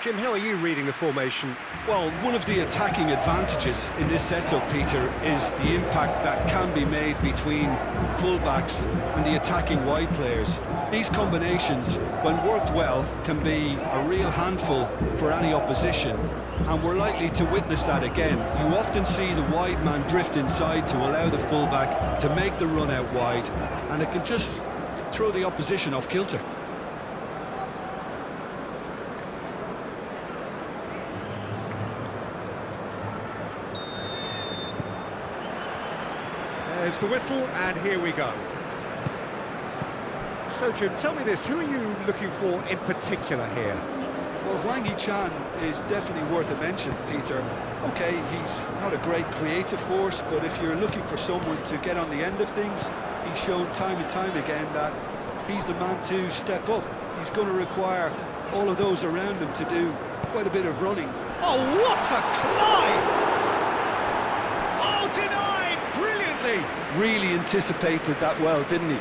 Jim, how are you reading the formation? Well, one of the attacking advantages in this setup, Peter, is the impact that can be made between fullbacks and the attacking wide players. These combinations, when worked well, can be a real handful for any opposition, and we're likely to witness that again. You often see the wide man drift inside to allow the fullback to make the run out wide, and it can just throw the opposition off kilter. There's the whistle, and here we go. So, Jim, tell me this, who are you looking for in particular here? Well, Wang Chan is definitely worth a mention, Peter. Okay, he's not a great creative force, but if you're looking for someone to get on the end of things, he's shown time and time again that he's the man to step up. He's going to require all of those around him to do quite a bit of running. Oh, what a climb! Oh, denied brilliantly! Really anticipated that well, didn't he?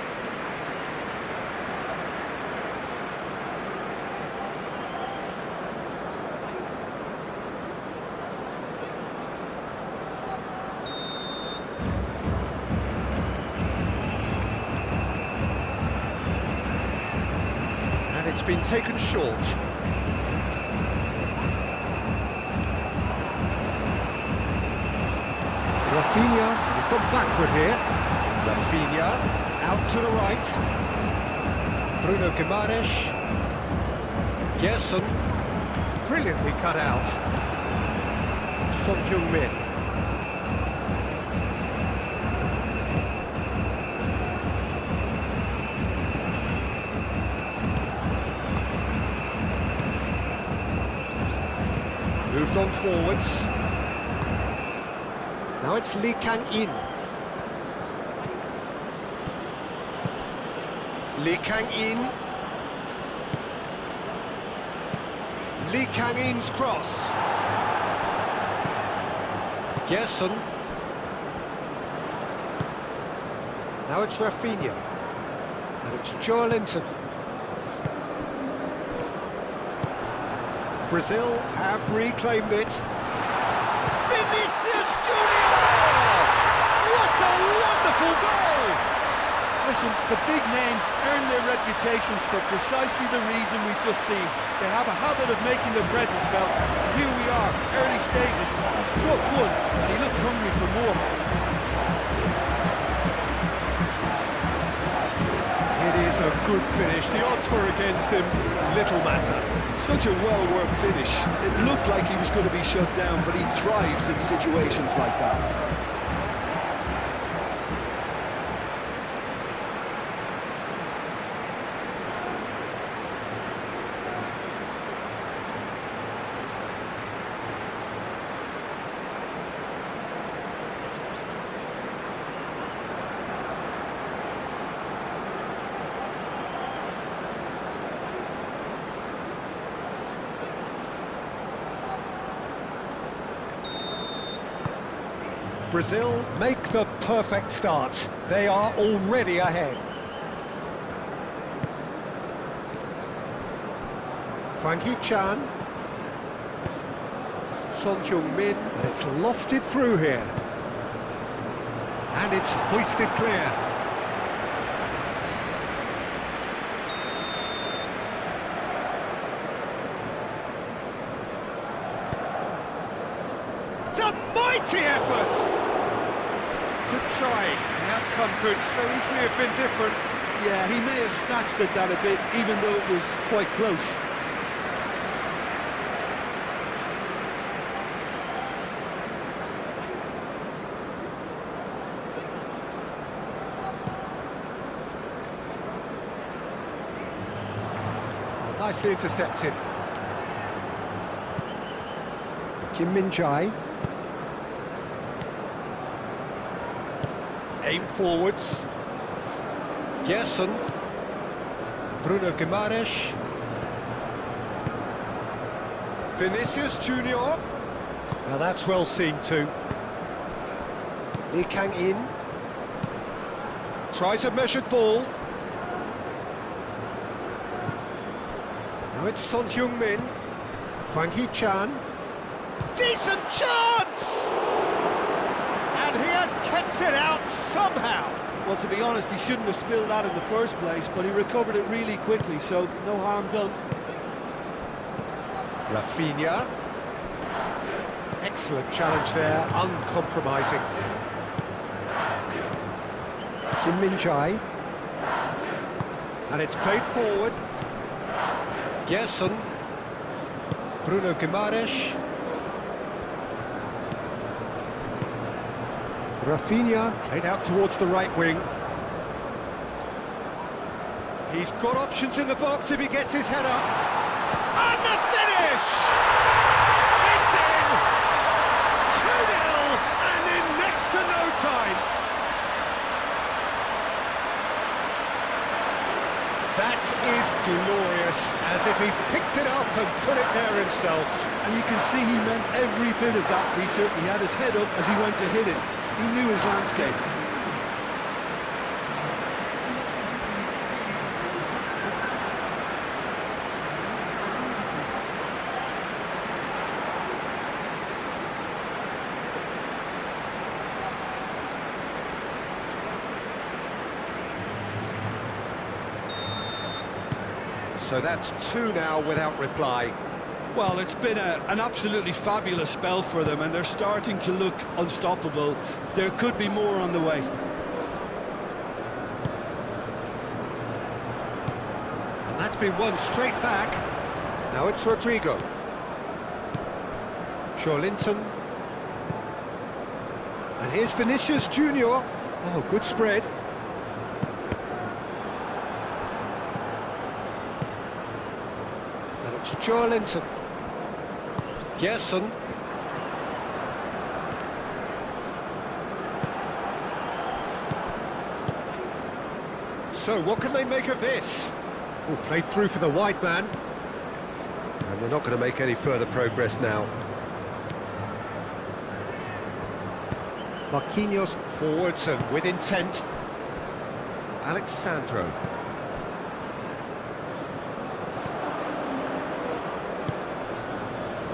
And it's been taken short. Rafinha, he's gone backward here. Rafinha, out to the right. Bruno Guimaraes. Gerson, brilliantly cut out. Son Heung-min. Moved on forwards. Now it's Lee Kang-in. Lee Kang-in. Lee Kang-in's cross. Gerson. Now it's Rafinha. And it's Joe Linton. Brazil have reclaimed it. Vinicius Junior! What a wonderful goal! Listen, the big names earn their reputations for precisely the reason we've just seen. They have a habit of making their presence felt, and here we are, early stages. He struck one, and he looks hungry for more. It is a good finish. The odds were against him. Little matter. Such a well-worked finish. It looked like he was going to be shut down, but he thrives in situations like that. Brazil make the perfect start. They are already ahead. Wang Chan. Son Heung-min, and it's lofted through here. And it's hoisted clear. It's a mighty effort! Good try. The outcome could so easily have been different. Yeah, he may have snatched at that a bit, even though it was quite close. Nicely intercepted. Kim Min-jae. Aim forwards. Gerson. Bruno Guimaraes. Vinicius Junior. Now that's well seen too. Lee Kang-in. Tries a measured ball. Now it's Son Heung-min. Hwang Hee-chan. Decent chance! And he has kept it out somehow. Well, to be honest, he shouldn't have spilled that in the first place, but he recovered it really quickly, so no harm done. Rafinha. Excellent challenge there, uncompromising. Kim Min-jae. And it's played forward. Gerson. Bruno Guimaraes. Rafinha played out towards the right wing. He's got options in the box if he gets his head up. And the finish! It's in! 2-0 and in next to no time. That is glorious, as if he picked it up and put it there himself. And you can see he meant every bit of that, Peter. He had his head up as he went to hit it. He knew his landscape. So that's 2 now without reply. Well, it's been an absolutely fabulous spell for them, and they're starting to look unstoppable. There could be more on the way. And that's been won straight back. Now it's Rodrigo. Linton. And here's Vinicius Junior. Oh, good spread. And it's Linton. Gerson. So, what can they make of this? Oh, played through for the wide man. And they're not going to make any further progress now. Marquinhos forwards and with intent. Alexandro.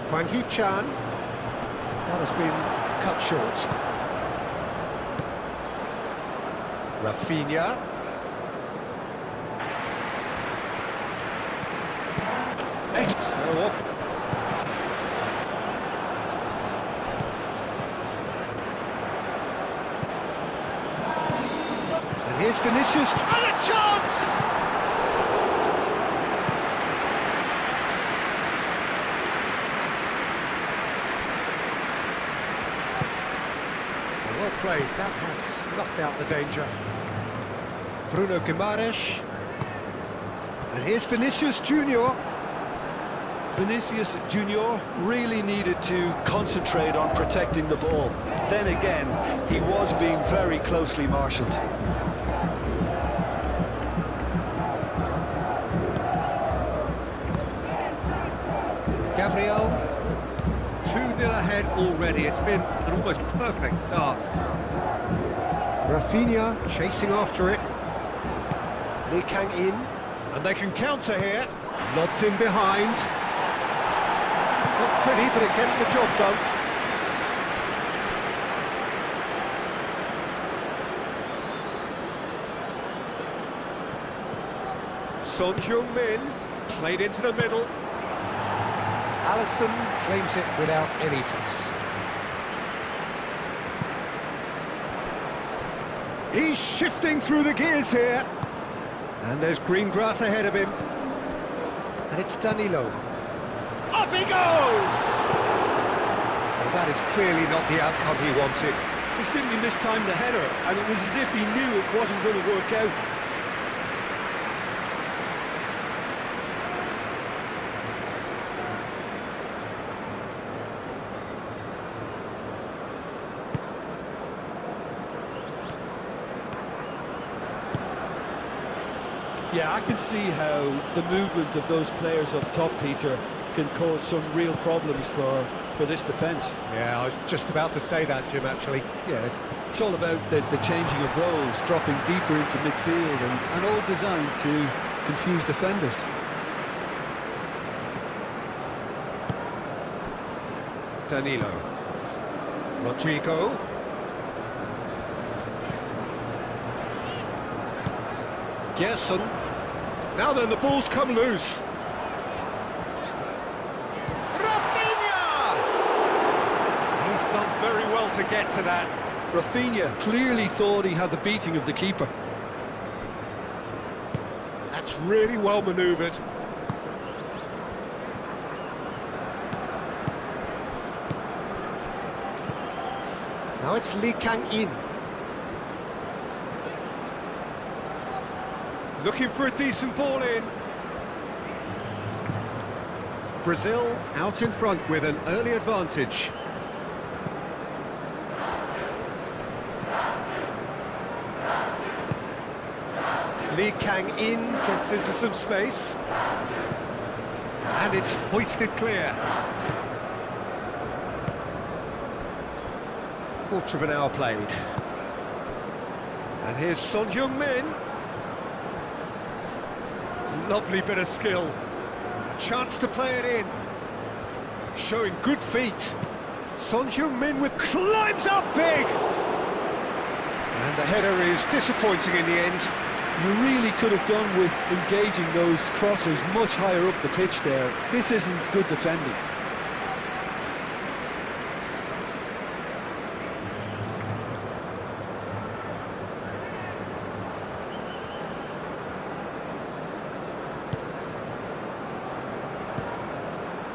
Hwang Hee-chan. That has been cut short. Rafinha. So off. And here's Vinicius. And a chance! Well played, that has snuffed out the danger. Bruno Guimaraes. And here's Vinicius Junior. Vinicius Junior really needed to concentrate on protecting the ball. Then again, he was being very closely marshalled. Gabriel. 2-0 ahead already. It's been an almost perfect start. Rafinha chasing after it. Lee Kang-in. And they can counter here. Lobbed in behind. Not pretty, but it gets the job done. Son Heung-min played into the middle. Alisson claims it without any fuss. He's shifting through the gears here. And there's green grass ahead of him. And it's Danilo. Up he goes! Well, that is clearly not the outcome he wanted. He simply mistimed the header, and it was as if he knew it wasn't going to work out. Yeah, I can see how the movement of those players up top, Peter, can cause some real problems for this defence. Yeah, I was just about to say that, Jim, actually. Yeah, it's all about the changing of roles, dropping deeper into midfield, and all designed to confuse defenders. Danilo. Rodrigo. Gerson. Now then, the ball's come loose. Rafinha! He's done very well to get to that. Rafinha clearly thought he had the beating of the keeper. That's really well manoeuvred. Now it's Lee Kang-in. Looking for a decent ball in. Brazil out in front with an early advantage. Lee Kang-in gets into some space. And it's hoisted clear. Quarter of an hour played. And here's Son Heung-min. Lovely bit of skill. A chance to play it in. Showing good feet. Son Heung-min with climbs up big. And the header is disappointing in the end. You really could have done with engaging those crossers much higher up the pitch there. This isn't good defending.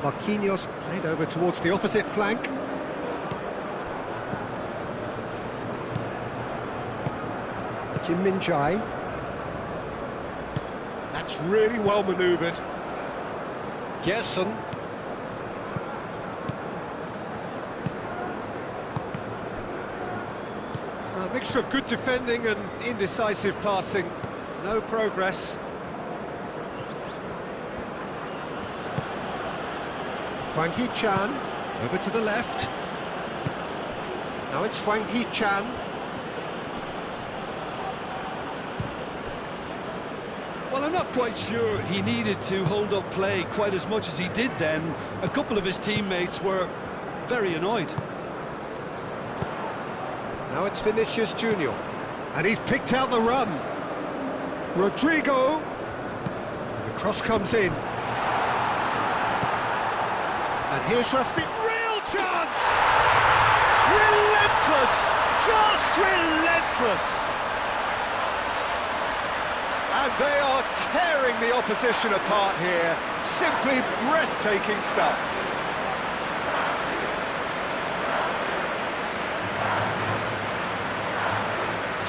Marquinhos played over towards the opposite flank. Kim Min-jae. That's really well manoeuvred. Gerson. A mixture of good defending and indecisive passing. No progress. Hwang Hee-chan, over to the left. Now it's Hwang Hee-chan. Well, I'm not quite sure he needed to hold up play quite as much as he did then. A couple of his teammates were very annoyed. Now it's Vinicius Junior. And he's picked out the run. Rodrigo. The cross comes in. And here's Rafinha. Real chance! Relentless! Just relentless! And they are tearing the opposition apart here. Simply breathtaking stuff.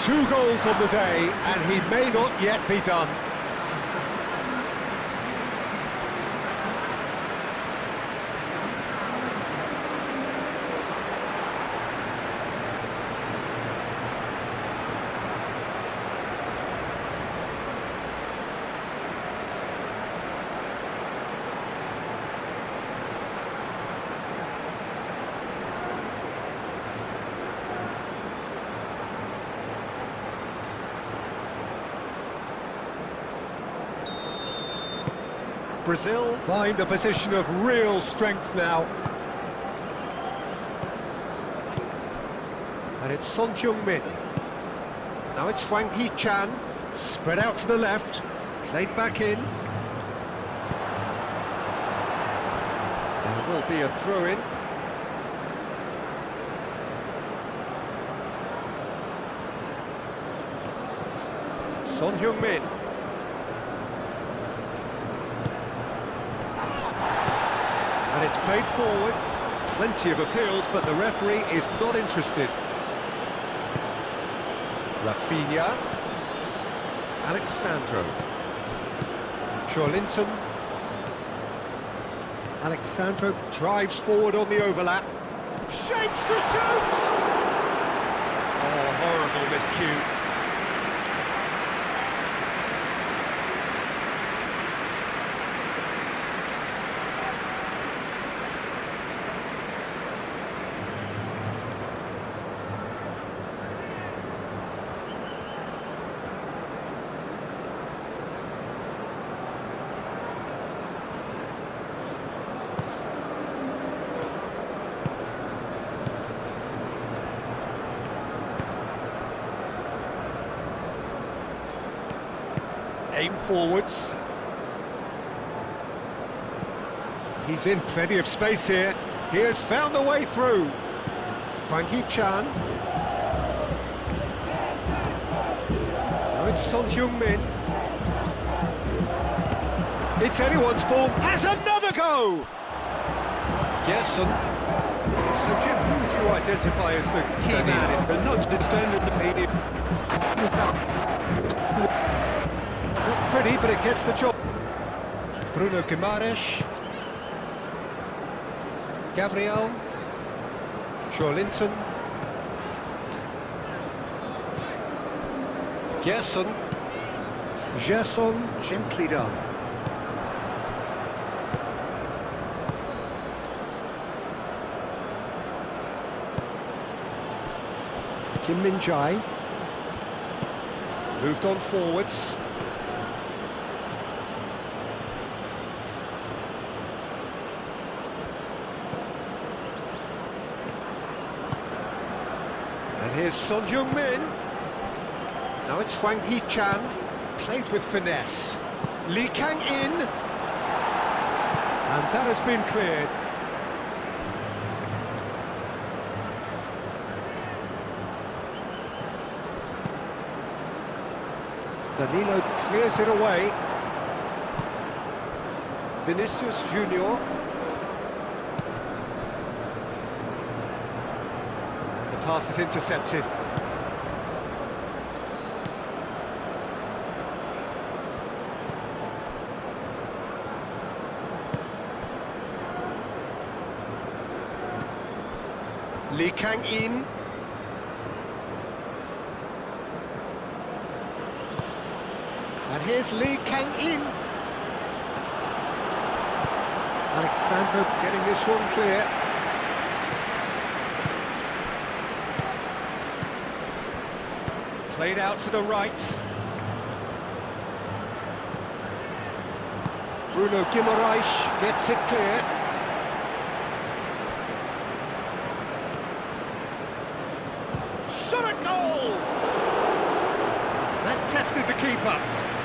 Two goals on the day, and he may not yet be done. Brazil find a position of real strength now. And it's Son Heung-min. Now it's Hwang Hee-chan, spread out to the left, played back in. There will be a throw-in. Son Heung-min. And it's played forward. Plenty of appeals, but the referee is not interested. Rafinha. Alexandro. Linton. Alexandro drives forward on the overlap. Shapes to shoot! Oh, horrible miscue. forwards. He's in plenty of space here. He has found the way through. Frankie Chan. Now it's Son Heung-min. It's anyone's ball. Has another go! Gerson. So Jim, who would you identify as the key man? But not defender. Not pretty, but it gets the job. Bruno Guimaraes. Gabriel. Linton. Gerson. Gerson, gently done. Kim Min-jae. Moved on forwards. And here's Son Heung-min. Now it's Hwang Hee-chan. Played with finesse. Lee Kang-in. And that has been cleared. Danilo clears it away. Vinicius Junior. The pass is intercepted. Lee Kang-in. And here's Lee Kang-in. Alexandro getting this one clear. Played out to the right. Bruno Guimaraes gets it clear. Shot a goal! That tested the keeper.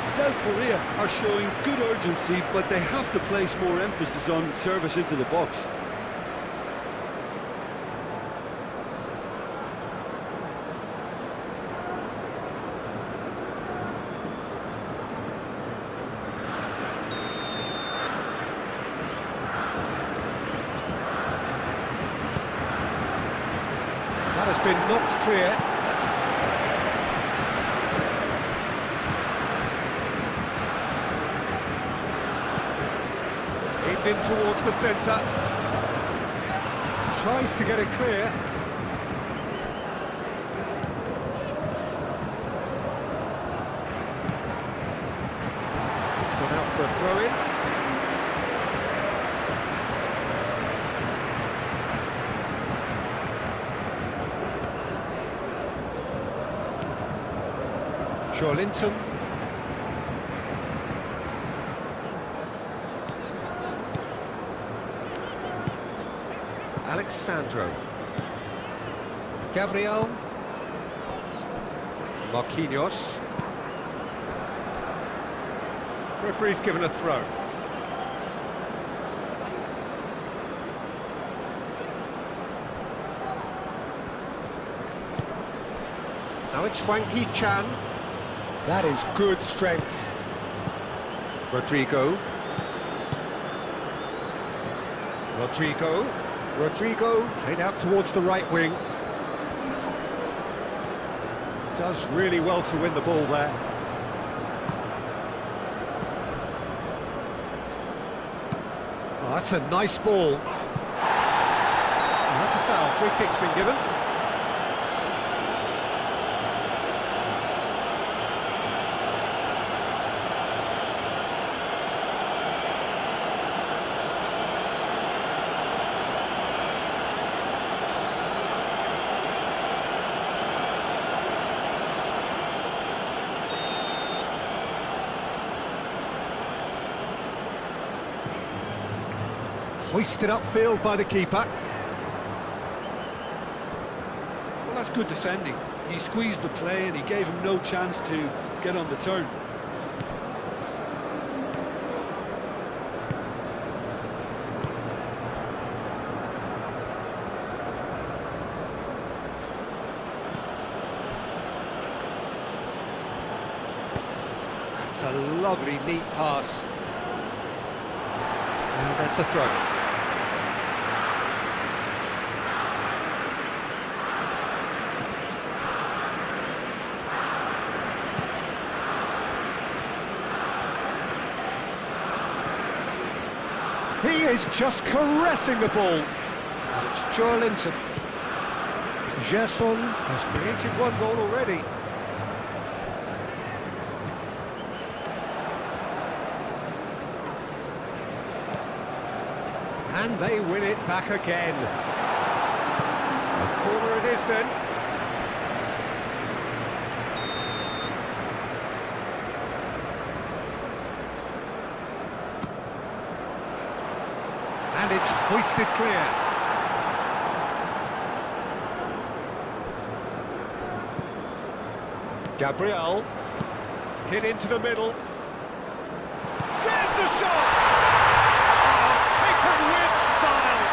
South Korea are showing good urgency, but they have to place more emphasis on service into the box. That has been knocked clear. In towards the centre. Tries to get it clear. It's gone out for a throw-in. Linton. Alexandro. Gabriel. Marquinhos. Referee's given a throw. Now it's Hwang Hee-chan. That is good strength. Rodrigo. Rodrigo played out towards the right wing. Does really well to win the ball there. Oh, that's a nice ball. Oh, that's a foul. Free kick's been given. Hoisted upfield by the keeper. Well, that's good defending. He squeezed the play and he gave him no chance to get on the turn. That's a lovely, neat pass. Now that's a throw. He is just caressing the ball. And it's Joelinton. Gerson has created one goal already. And they win it back again. A corner it is then. And it's hoisted clear. Gabriel, hit into the middle. There's the shot! Oh, taken with style!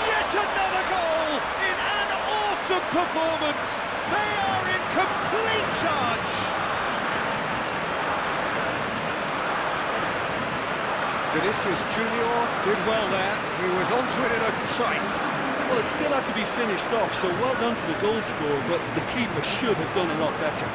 Yet another goal in an awesome performance! They are in complete charge! Vinicius Junior did well there. He was onto it in a trice. Well, it still had to be finished off, so well done to the goal scorer, but the keeper should have done a lot better.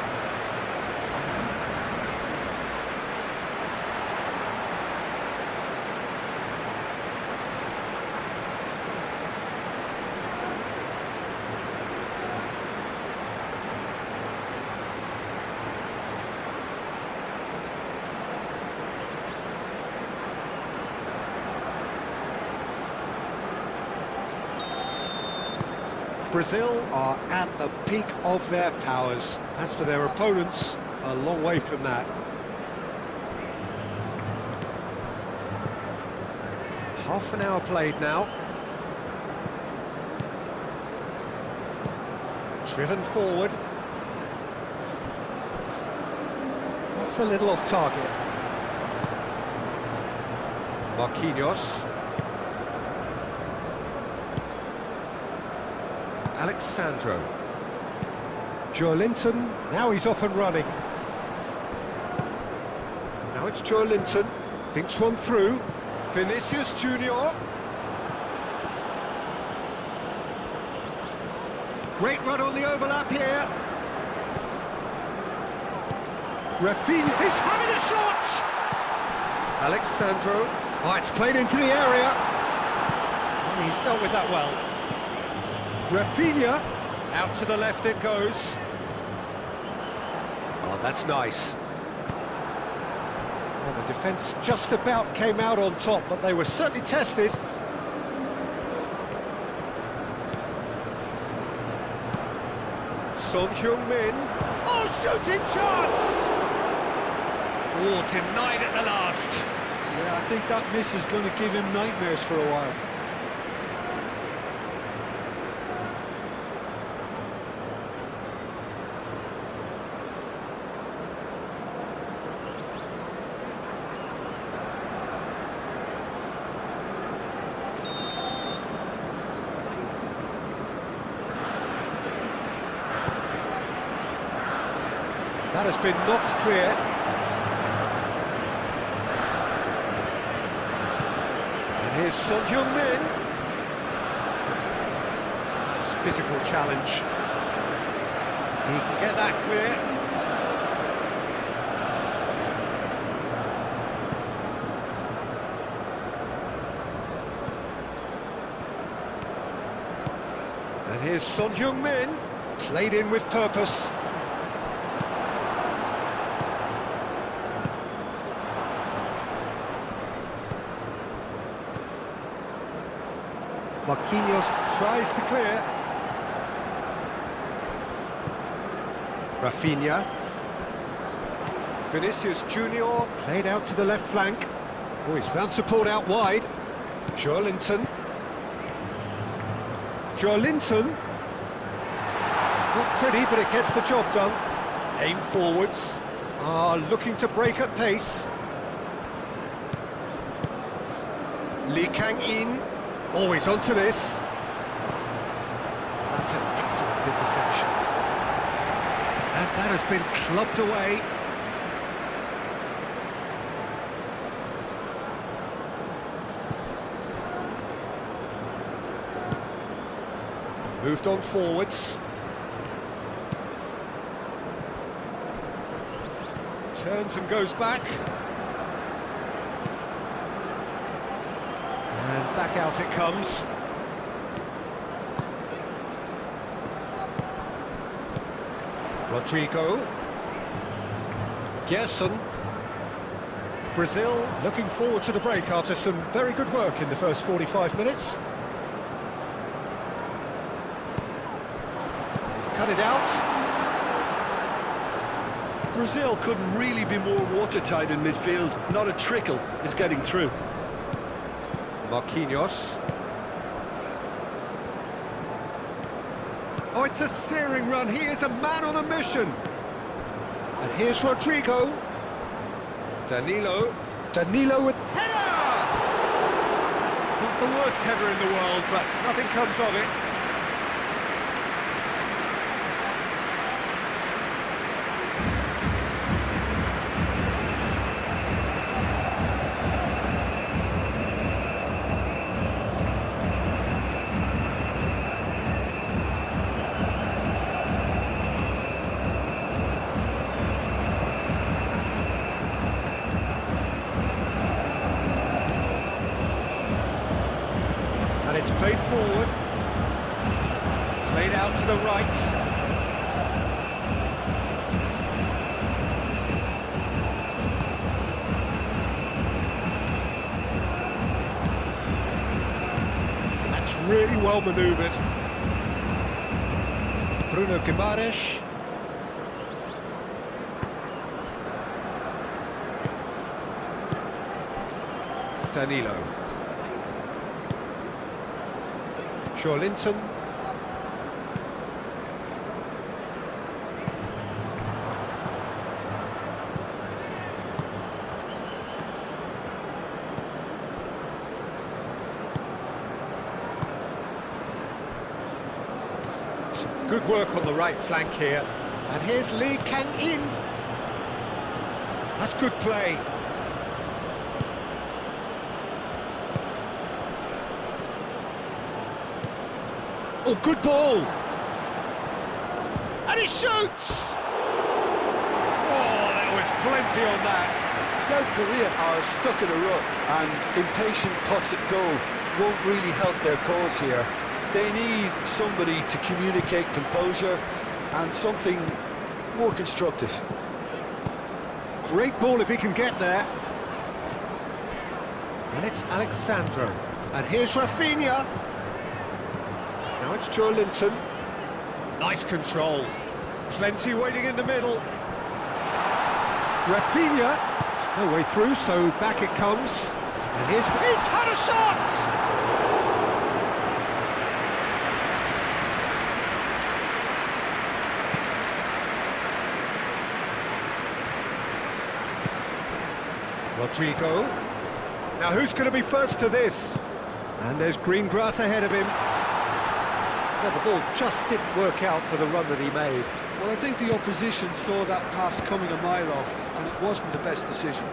Brazil are at the peak of their powers. As for their opponents, a long way from that. Half an hour played now. Driven forward. That's a little off target. Marquinhos. Alexandro. Joelinton, now he's off and running. Now it's Joelinton, thinks one through. Vinicius Junior. Great run on the overlap here. Rafinha is having a shot! Alexandro. Oh, it's played into the area. Oh, he's dealt with that well. Rafinha, out to the left it goes. Oh, that's nice. Well, the defence just about came out on top, but they were certainly tested. Son Heung-min. Oh, shooting chance! Oh, denied at the last. Yeah, I think that miss is going to give him nightmares for a while. That has been knocked clear. And here's Son Heung-min. Nice physical challenge. He can get that clear. And here's Son Heung-min. Played in with purpose. Marquinhos tries to clear. Rafinha. Vinicius Junior played out to the left flank. Oh, he's found support out wide. Joelinton. Joelinton. Not pretty, but it gets the job done. Aim forwards. Looking to break at pace. Lee Kang-in. Always onto this. That's an excellent interception. And that has been clubbed away. Moved on forwards. Turns and goes back. And back out it comes. Rodrigo. Gerson. Brazil looking forward to the break after some very good work in the first 45 minutes. He's cut it out. Brazil couldn't really be more watertight in midfield. Not a trickle is getting through. Marquinhos. Oh, it's a searing run. He is a man on a mission. And here's Rodrigo. Danilo. Danilo with header! Not the worst header in the world, but nothing comes of it. It's played forward, played out to the right. That's really well manoeuvred. Bruno Guimaraes. Danilo. Linton. Some good work on the right flank here. And here's Lee Kang-in. That's good play. Oh, good ball! And he shoots! Oh, there was plenty on that. South Korea are stuck in a rut, and impatient putts at goal won't really help their cause here. They need somebody to communicate composure and something more constructive. Great ball if he can get there. And it's Alexandro. And here's Rafinha. Now it's Linton. Nice control. Plenty waiting in the middle. Rafinha. No way through, so back it comes. And he's had a shot! Rodrigo. Now who's going to be first to this? And there's green grass ahead of him. Well, the ball just didn't work out for the run that he made. Well, I think the opposition saw that pass coming a mile off, and it wasn't the best decision.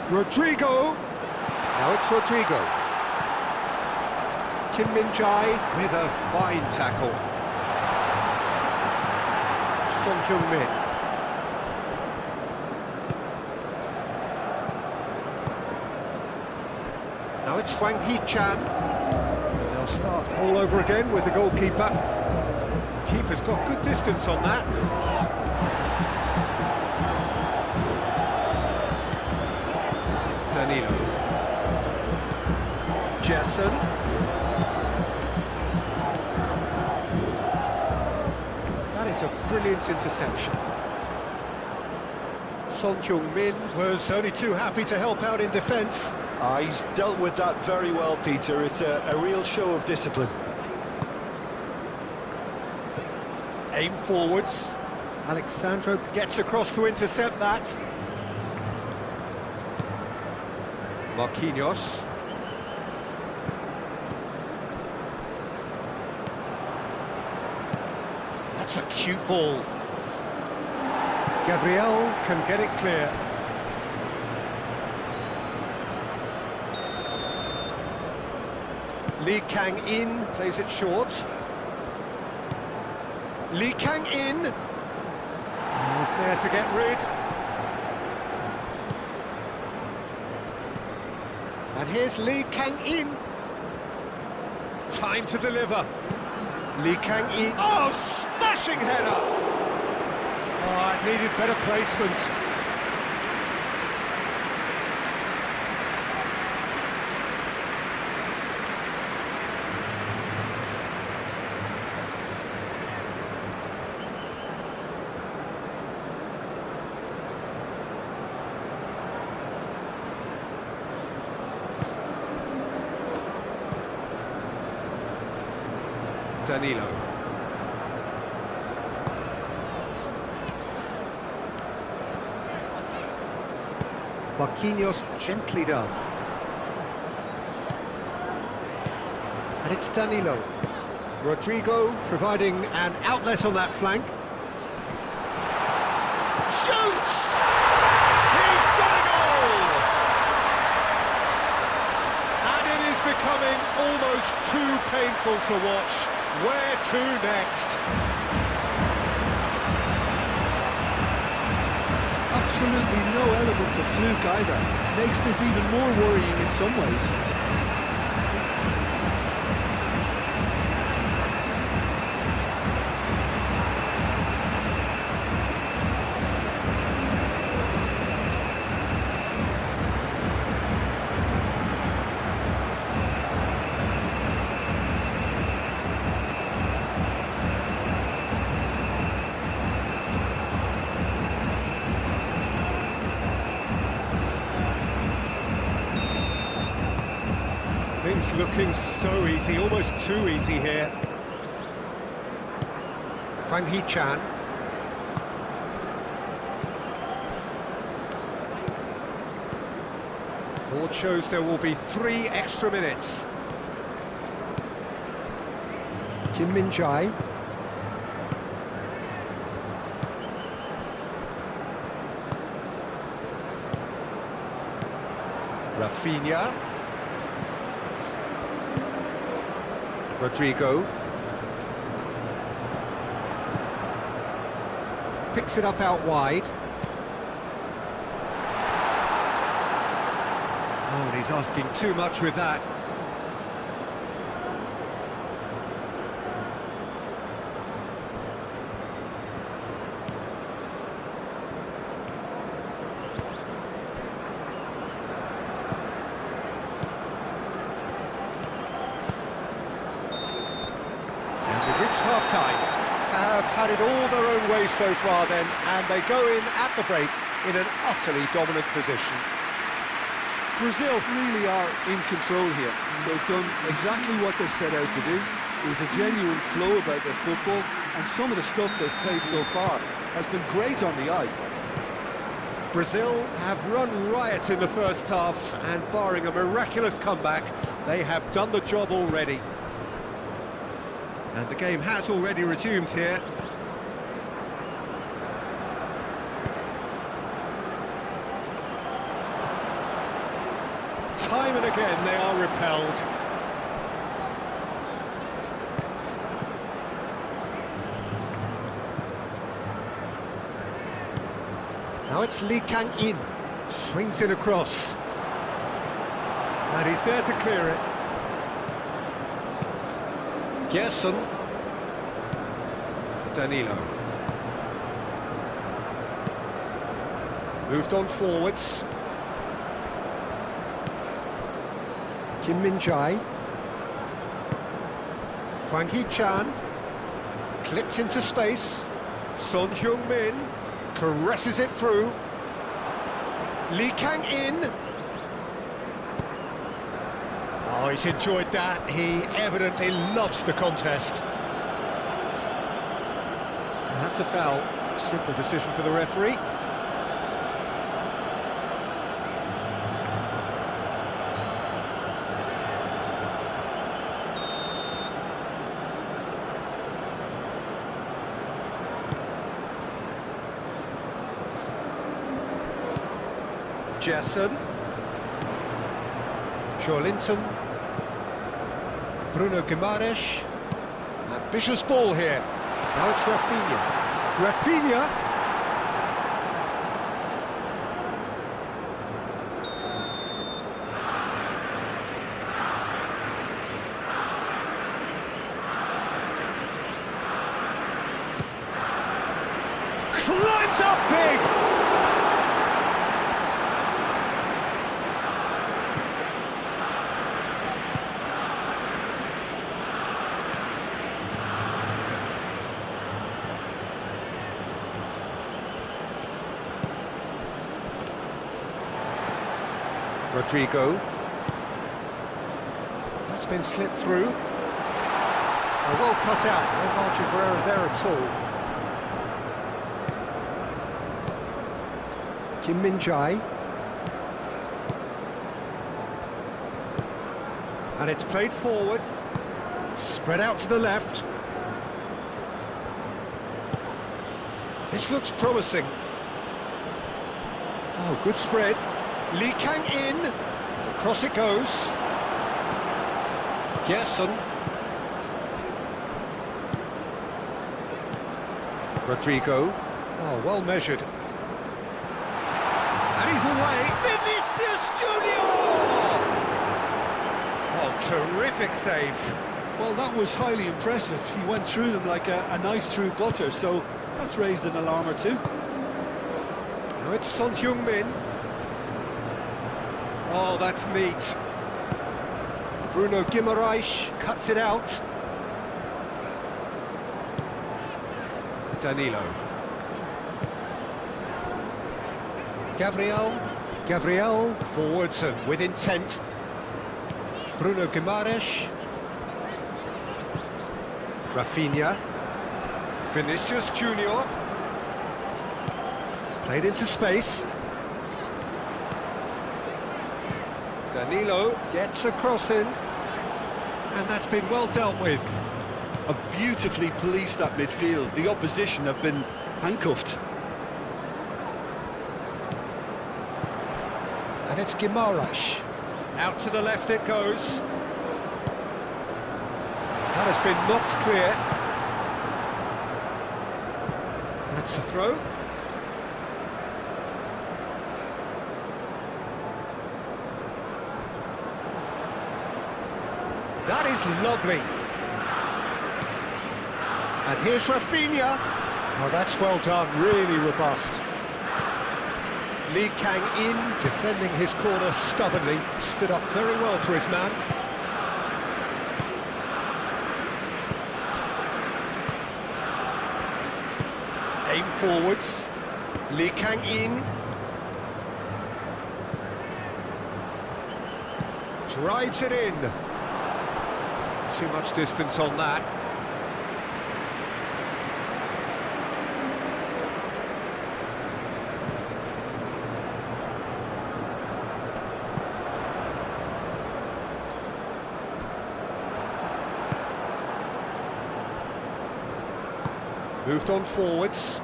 Rodrigo. Now it's Rodrigo. Kim Min-jae with a fine tackle. Son Heung-min. Now it's Hwang Hee-chan. They'll start all over again with the goalkeeper. Keeper's got good distance on that. Danilo. Gerson. That is a brilliant interception. Son Heung-min was only too happy to help out in defence. He's dealt with that very well, Peter. It's a real show of discipline. Aim forwards. Alexandro gets across to intercept that. Marquinhos. That's a cute ball. Gabriel can get it clear. Lee Kang-in plays it short. Lee Kang-in. He's there to get rid. And here's Lee Kang-in. Time to deliver. Lee Kang-in. Oh, smashing header! Oh, it needed better placement. Danilo. Marquinhos gently done. And it's Danilo. Rodrigo providing an outlet on that flank. Shoots! He's got a goal! And it is becoming almost too painful to watch. Where to next? Absolutely no element of fluke either. Makes this even more worrying in some ways. Things looking so easy, almost too easy here. Hwang Hee-chan. Board shows there will be 3 extra minutes. Kim Min-jae. Rafinha. Rodrigo. Picks it up out wide. Oh, and he's asking too much with that. Half-time, have had it all their own way so far then, and they go in at the break in an utterly dominant position. Brazil really are in control here. They've done exactly what they've set out to do. There's a genuine flow about their football, and some of the stuff they've played so far has been great on the eye. Brazil have run riot in the first half, and barring a miraculous comeback, they have done the job already. And the game has already resumed here. Time and again they are repelled. Now it's Lee Kang-in. Swings it across. And he's there to clear it. Gerson. Danilo. Moved on forwards. Kim Min-jae. Hwang Hee-chan. Clipped into space. Son Heung-min caresses it through. Lee Kang-in. Oh, he's enjoyed that. He evidently loves the contest. That's a foul. Simple decision for the referee. Gerson. Joelinton. Bruno Guimaraes. Ambitious ball here. Now it's Rafinha. Rafinha. Climbs up big! Rodrigo. That's been slipped through. Well cut out, no margin for error there at all. Kim Min-jae. And it's played forward. Spread out to the left. This looks promising. Oh, good spread. Lee Kang in. Across it goes. Gerson. Rodrigo. Oh, well measured. And he's away. Vinicius Junior! Oh, terrific save. Well, that was highly impressive. He went through them like a knife through butter, so that's raised an alarm or two. Now it's Son Heung-min. Oh, that's neat. Bruno Guimaraes cuts it out. Danilo. Gabriel forwards and with intent. Bruno Guimaraes. Rafinha. Vinicius Junior. Played into space. Danilo gets a cross in. And that's been well dealt with. Have beautifully policed that midfield. The opposition have been handcuffed. And it's Guimaraes. Out to the left it goes. That has been knocked clear. That's a throw. That is lovely. And here's Rafinha. Oh, that's well done, really robust. Lee Kang in, defending his corner stubbornly, stood up very well to his man. Aim forwards. Lee Kang in. Drives it in. Too much distance on that. Moved on forwards.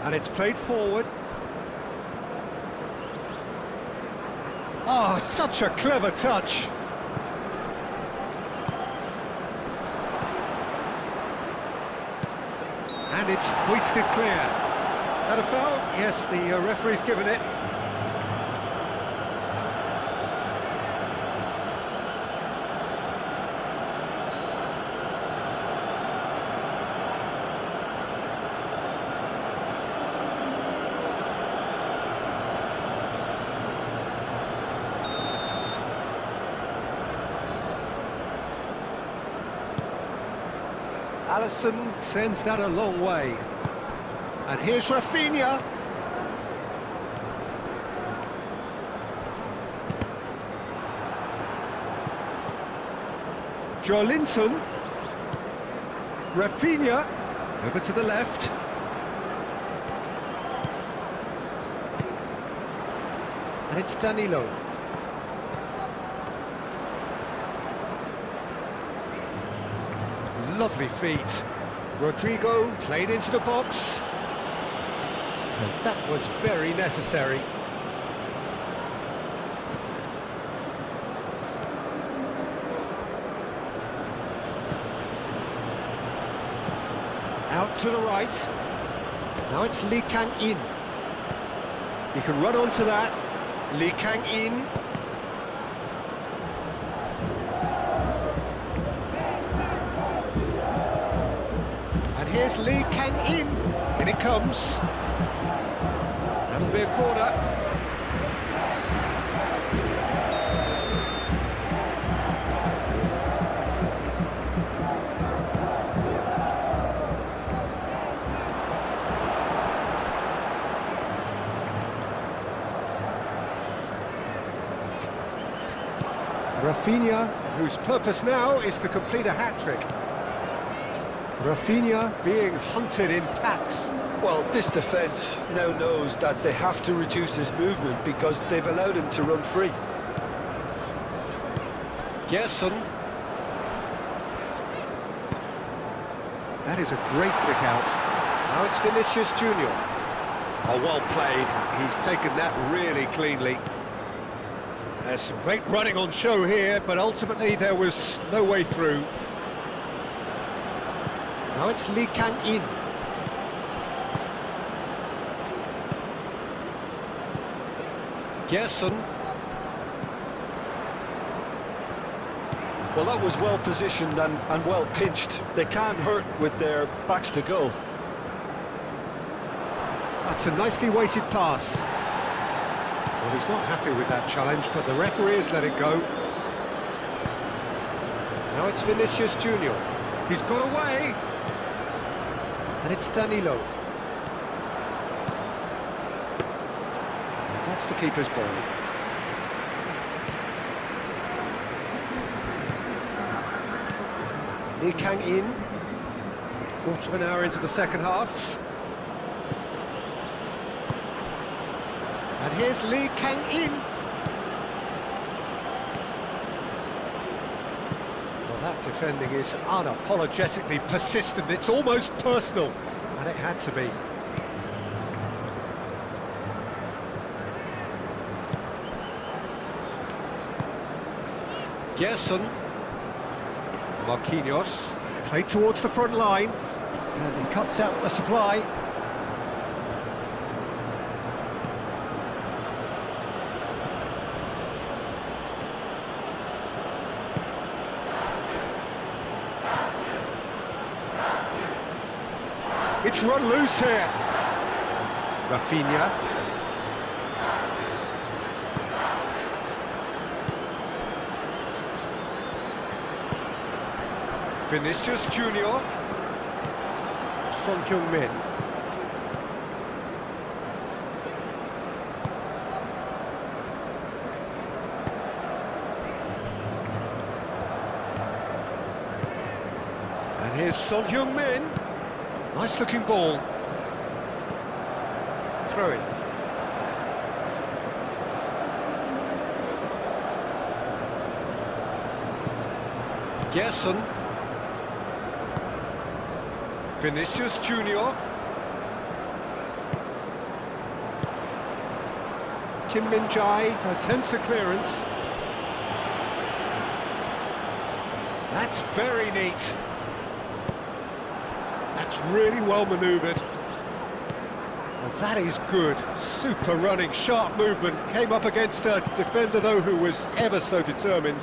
And it's played forward. Oh, such a clever touch. And it's hoisted clear. That a foul? Yes, the referee's given it. Alisson sends that a long way. And here's Rafinha. Joelinton. Rafinha. Over to the left. And it's Danilo. Lovely feet. Rodrigo played into the box. And that was very necessary. Out to the right. Now it's Lee Kang-in. He can run onto that. Lee Kang-in. And here's Lee Kang-in. In it comes. That'll be a corner. Rafinha, whose purpose now is to complete a hat-trick. Rafinha being hunted in packs. Well, this defence now knows that they have to reduce his movement because they've allowed him to run free. Gerson. That is a great pick out. Now it's Vinicius Junior. Oh, well played. He's taken that really cleanly. There's some great running on show here, but ultimately there was no way through. Now it's Lee Kang-in. Gerson. Well, that was well positioned and well pinched. They can't hurt with their backs to goal. That's a nicely weighted pass. Well, he's not happy with that challenge, but the referee has let it go. Now it's Vinicius Junior. He's got away. And it's Danilo. And that's the keeper's ball. Lee Kang-in. Quarter of an hour into the second half. And here's Lee Kang-in. Well, that defending is unapologetically persistent. It's almost personal. And it had to be. Gerson. Marquinhos. Played towards the front line. And he cuts out the supply. It's run loose here. Rafinha. Vinicius Junior. Son Heung-min. And here's Son Heung-min. Nice looking ball. Throw in. Gerson. Vinicius Junior. Kim Min-jae attempts a clearance. That's very neat. That's really well manoeuvred. And that is good. Super running, sharp movement. Came up against a defender, though, who was ever so determined.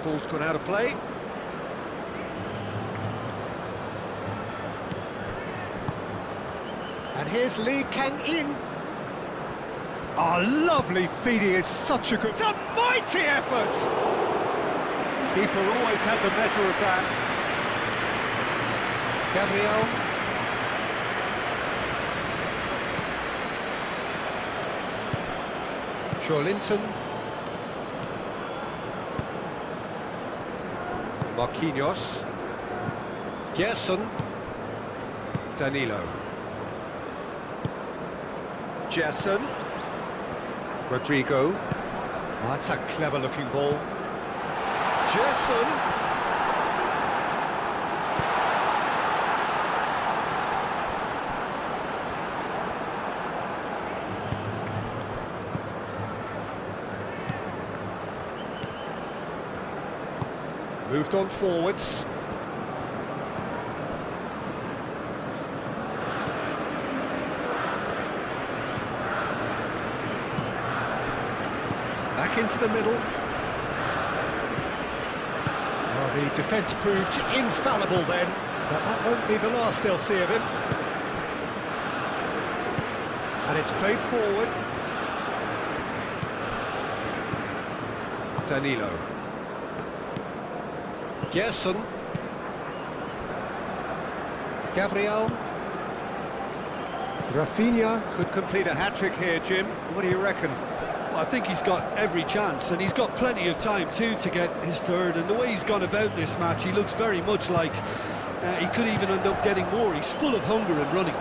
Ball's gone out of play. And here's Lee Kang-in. Oh, lovely feed. He is such a good... It's a mighty effort! Keeper always had the better of that. Gabriel. Joelinton. Marquinhos. Gerson. Danilo. Gerson. Rodrigo. Oh, that's a clever looking ball. Gerson. Moved on forwards. Back into the middle. Well, the defence proved infallible then, but that won't be the last they'll see of him. And it's played forward. Danilo. Gerson. Gabriel. Rafinha could complete a hat-trick here, Jim. What do you reckon? Well, I think he's got every chance, and he's got plenty of time too to get his third. And the way he's gone about this match, he looks very much like he could even end up getting more. He's full of hunger and running.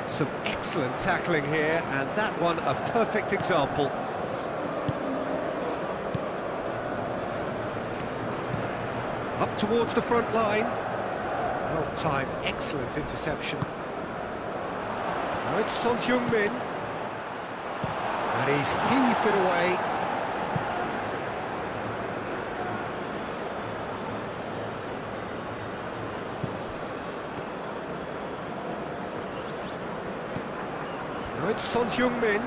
Some excellent tackling here, and that one a perfect example. Up towards the front line. Well timed, excellent interception. Now it's Son Heung-min. And he's heaved it away. Now it's Son Heung-min.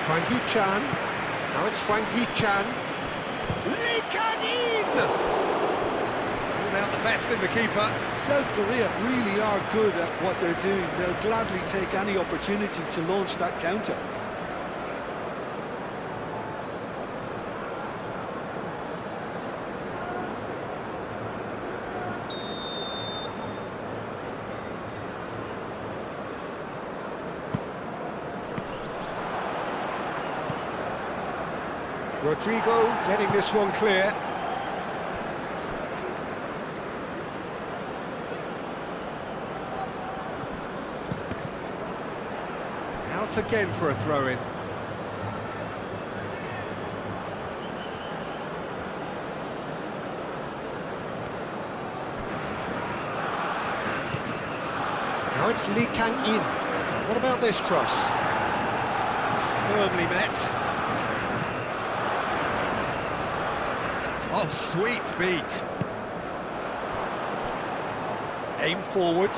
Hwang Hee-chan. Now it's Hwang Hee-chan. Lee Kang-in! Pulled out the best in the keeper. South Korea really are good at what they're doing. They'll gladly take any opportunity to launch that counter. Rodrigo getting this one clear. Out again for a throw-in. Now it's Lee Kang-in. What about this cross? Firmly met. Oh, sweet feet. Aim forwards.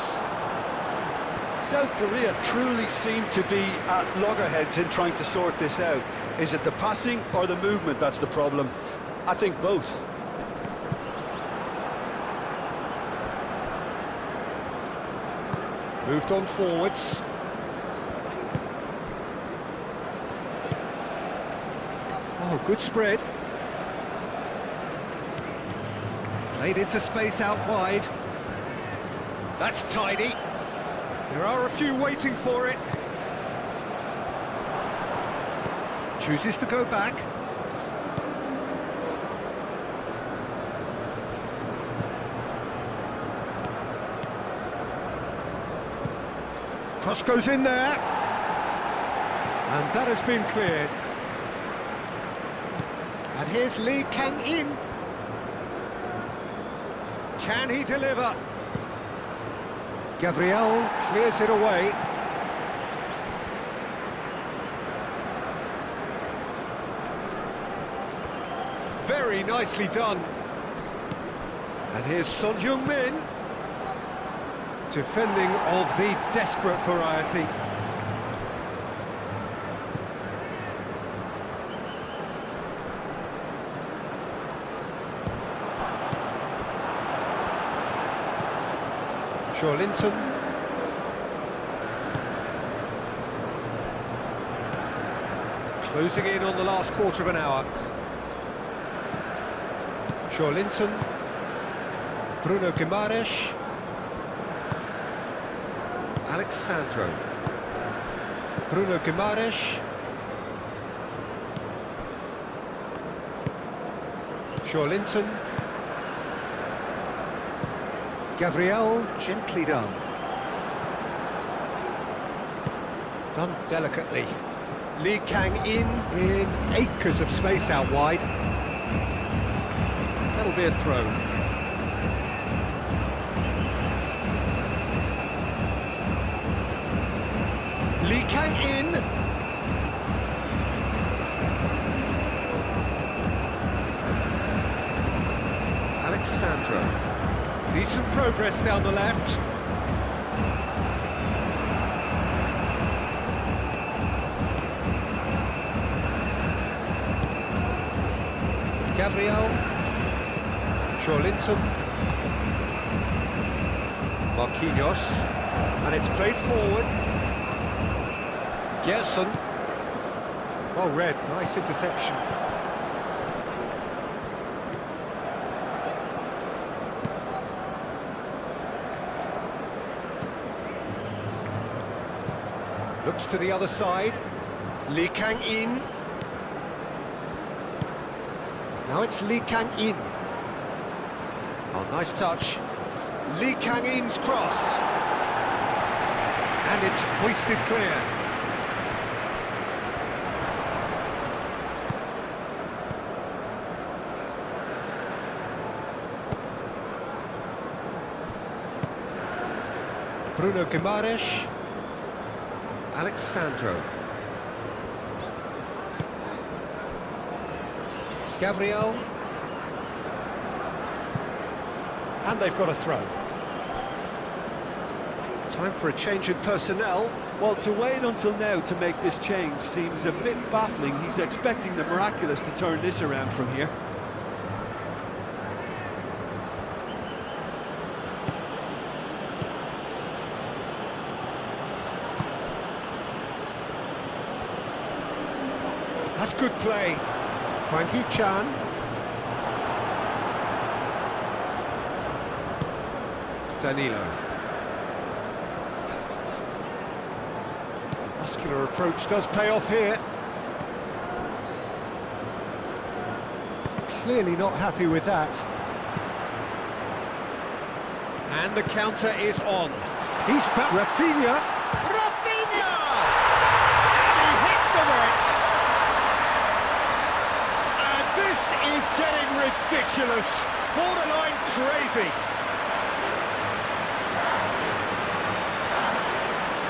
South Korea truly seem to be at loggerheads in trying to sort this out. Is it the passing or the movement that's the problem? I think both. Moved on forwards. Oh, good spread. Played into space out wide. That's tidy. There are a few waiting for it. Chooses to go back. Cross goes in there. And that has been cleared. And here's Lee Kang-in. Can he deliver? Gabriel clears it away. Very nicely done. And here's Son Heung-min. Defending of the desperate variety. Linton. Closing in on the last quarter of an hour. Linton. Bruno Guimaraes. Alexandro. Bruno Guimaraes. Linton. Gabriel, gently done. Done delicately. Lee Kang in acres of space out wide. That'll be a throw. Lee Kang in. Alexandro. Decent progress down the left. Gabriel. Linton. Marquinhos. And it's played forward. Gerson. Well read, nice interception. Looks to the other side. Lee Kang in. Now it's Lee Kang in. Oh, nice touch. Lee Kang in's cross. And it's hoisted clear. Bruno Guimaraes. Alexandro. Gabriel. And they've got a throw. Time for a change in personnel. Well, to wait until now to make this change seems a bit baffling. He's expecting the miraculous to turn this around from here. That's good play. Frankie Chan. Danilo. Muscular approach does pay off here. Clearly not happy with that. And the counter is on. He's fat. Rafinha. Rafinha! And he hits the net. And this is getting ridiculous. Borderline crazy.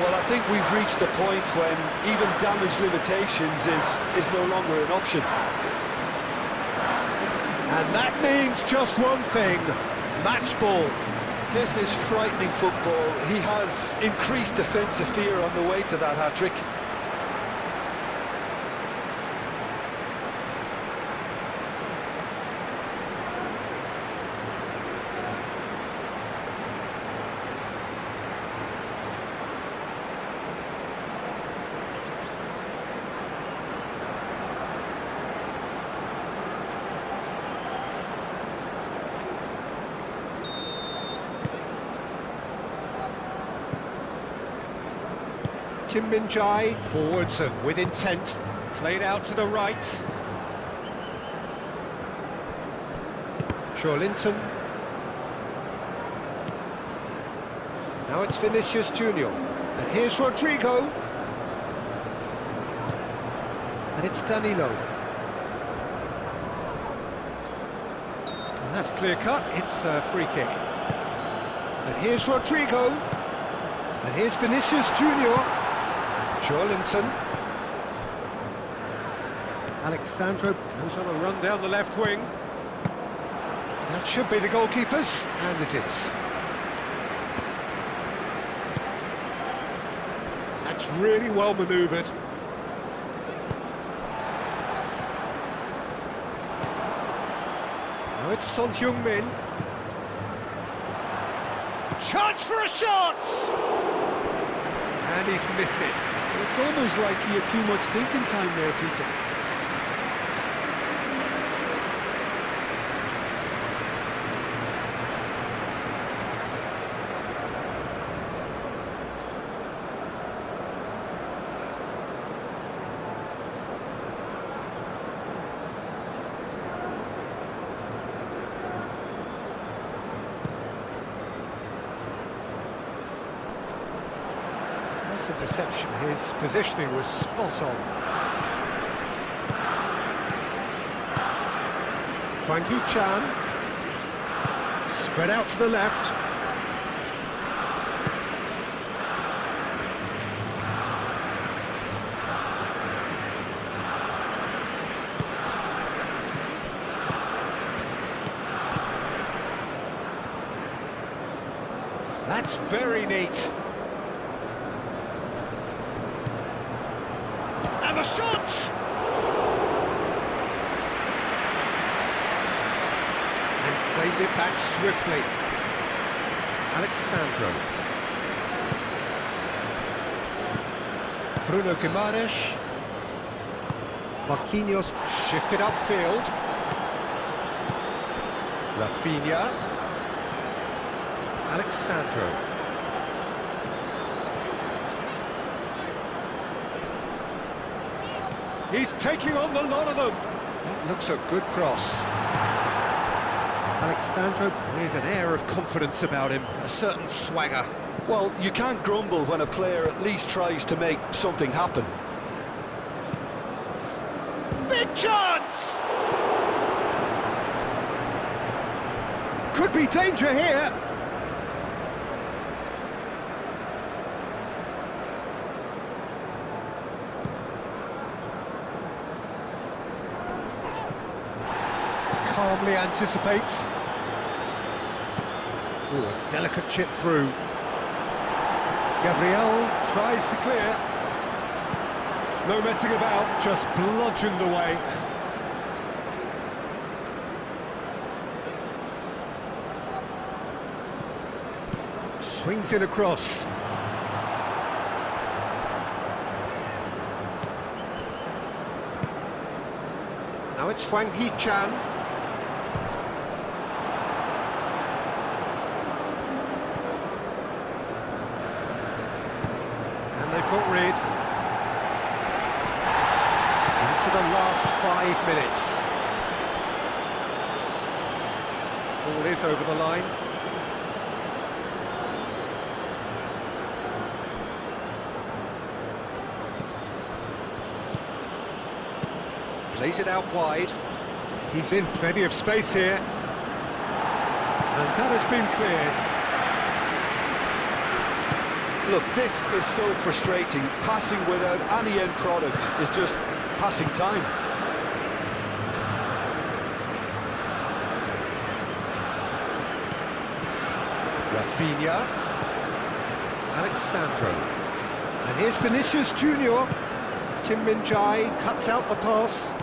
Well, I think we've reached the point when even damage limitations is no longer an option. And that means just one thing, match ball. This is frightening football. He has increased defensive fear on the way to that hat-trick. Kim Min-jae, forwards and with intent. Played out to the right. Linton. Now it's Vinicius Junior. And here's Rodrigo. And it's Danilo. And that's clear cut, it's a free kick. And here's Rodrigo. And here's Vinicius Junior. Linton. Alexandro goes on a run down the left wing. That should be the goalkeeper's, and it is. That's really well manoeuvred. Now it's Son Heung-min. Chance for a shot! And he's missed it. It's almost like he had too much thinking time there, Peter. Interception, his positioning was spot on. Hwang Hee-chan. Spread out to the left. That's very neat. And the shot! And claimed it back swiftly. Alexandro. Bruno Guimaraes. Marquinhos shifted upfield. Rafinha. Alexandro. He's taking on the lot of them. That looks a good cross. Alexandro with an air of confidence about him, a certain swagger. Well, you can't grumble when a player at least tries to make something happen. Big chance! Could be danger here. Calmly anticipates. Ooh, a delicate chip through. Gabriel tries to clear. No messing about, just bludgeoned away. Swings it across. Now it's Hwang Hee-chan. They've got rid. Into the last 5 minutes. Ball is over the line. Plays it out wide. He's in plenty of space here. And that has been cleared. Look, this is so frustrating. Passing without any end product is just passing time. Rafinha. Alexandro. And here's Vinicius Junior. Kim Min-jae cuts out the pass.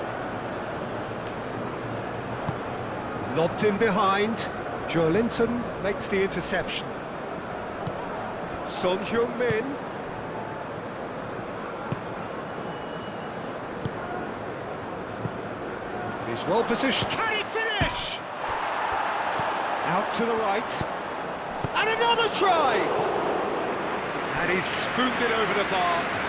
Lobbed in behind. Joelinton makes the interception. Son Heung-min. He's well positioned. Can he finish? Out to the right. And another try! And he's spooned it over the bar.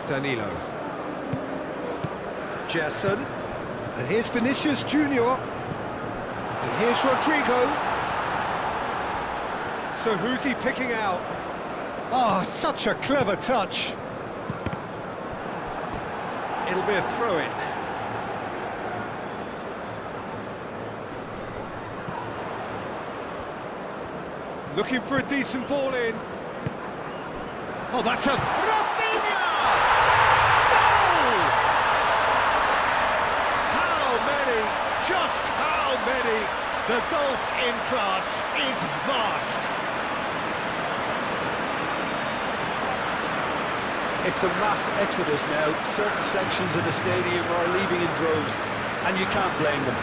Danilo. Gerson. And here's Vinicius Junior. And here's Rodrigo. So who's he picking out? Oh, such a clever touch. It'll be a throw-in. Looking for a decent ball in. Oh, that's a... Rafinha! Goal! How many, just how many? The golf in class is vast. It's a mass exodus now. Certain sections of the stadium are leaving in droves, and you can't blame them.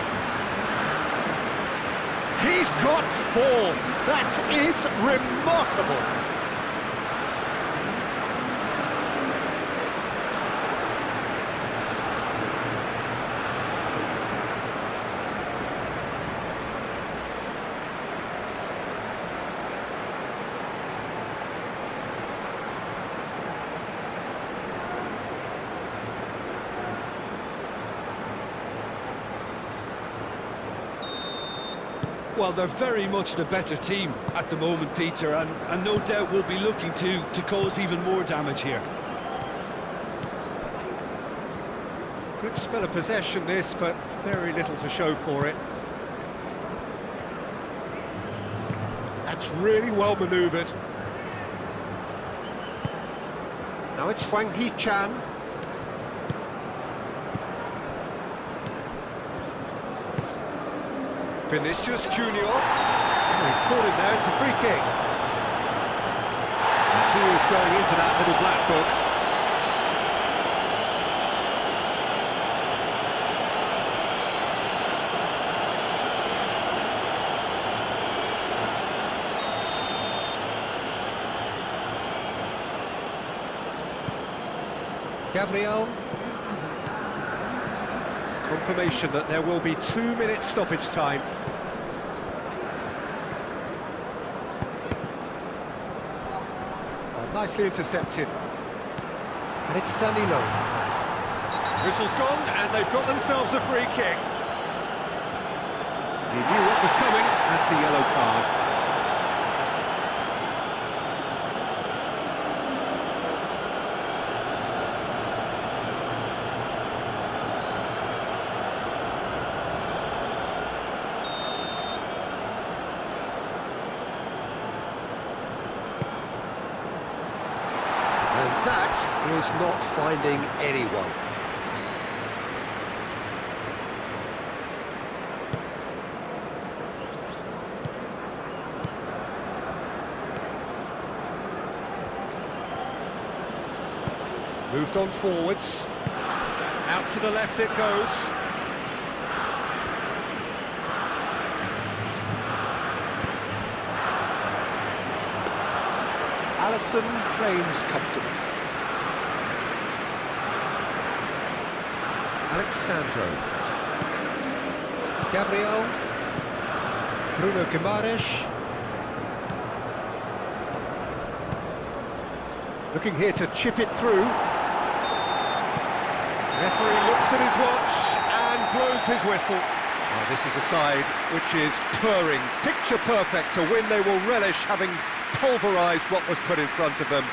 He's got 4. That is remarkable. Well, they're very much the better team at the moment, Peter, and no doubt will be looking to cause even more damage here. Good spell of possession this, but very little to show for it. That's really well manoeuvred. Now it's Hwang Hee-chan. Vinicius Junior. Oh, he's caught him there, it's a free kick. And he is going into that little black book. Gabriel. Confirmation that there will be 2 minutes stoppage time. Well, nicely intercepted. And it's Danilo. Whistle's gone, and they've got themselves a free kick. He knew what was coming. That's a yellow card. And that is not finding anyone. Moved on forwards. Out to the left it goes. Alisson claims comfortable. Alexandro. Gabriel. Bruno Guimaraes. Looking here to chip it through. Referee looks at his watch and blows his whistle. Well, this is a side which is purring, picture perfect, a win they will relish, having pulverised what was put in front of them.